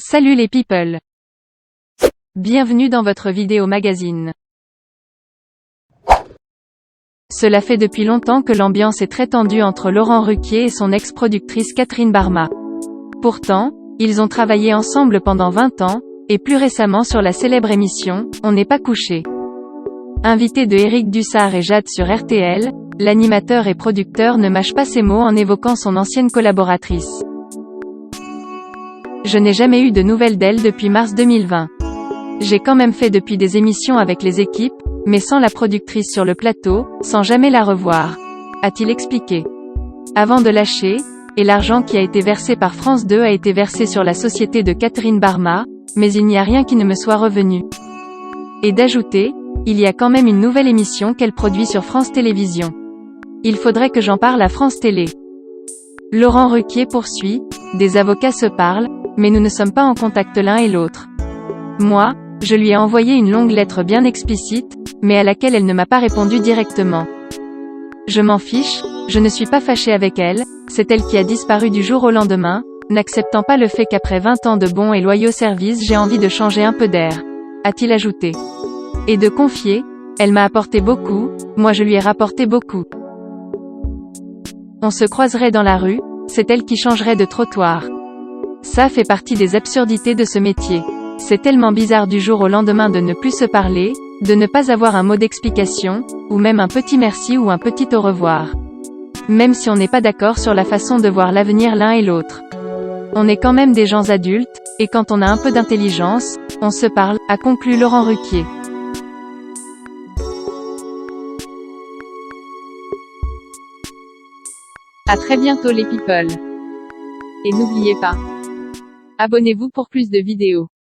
Salut les people. Bienvenue dans votre vidéo magazine. Cela fait depuis longtemps que l'ambiance est très tendue entre Laurent Ruquier et son ex-productrice Catherine Barma. Pourtant, ils ont travaillé ensemble pendant 20 ans, et plus récemment sur la célèbre émission « On n'est pas couché ». Invité de Éric Dussart et Jade sur RTL, l'animateur et producteur ne mâche pas ses mots en évoquant son ancienne collaboratrice. Je n'ai jamais eu de nouvelles d'elle depuis mars 2020. J'ai quand même fait depuis des émissions avec les équipes, mais sans la productrice sur le plateau, sans jamais la revoir, a-t-il expliqué. Avant de lâcher, et l'argent qui a été versé par France 2 a été versé sur la société de Catherine Barma, mais il n'y a rien qui ne me soit revenu. Et d'ajouter, il y a quand même une nouvelle émission qu'elle produit sur France Télévisions. Il faudrait que j'en parle à France Télé. Laurent Ruquier poursuit, des avocats se parlent, mais nous ne sommes pas en contact l'un et l'autre. Moi, je lui ai envoyé une longue lettre bien explicite, mais à laquelle elle ne m'a pas répondu directement. Je m'en fiche, je ne suis pas fâché avec elle, c'est elle qui a disparu du jour au lendemain, n'acceptant pas le fait qu'après 20 ans de bons et loyaux services j'ai envie de changer un peu d'air, a-t-il ajouté. Et de confier, elle m'a apporté beaucoup, moi je lui ai rapporté beaucoup. On se croiserait dans la rue, c'est elle qui changerait de trottoir. Ça fait partie des absurdités de ce métier. C'est tellement bizarre du jour au lendemain de ne plus se parler, de ne pas avoir un mot d'explication, ou même un petit merci ou un petit au revoir. Même si on n'est pas d'accord sur la façon de voir l'avenir l'un et l'autre. On est quand même des gens adultes, et quand on a un peu d'intelligence, on se parle, a conclu Laurent Ruquier. À très bientôt les people. Et n'oubliez pas, abonnez-vous pour plus de vidéos.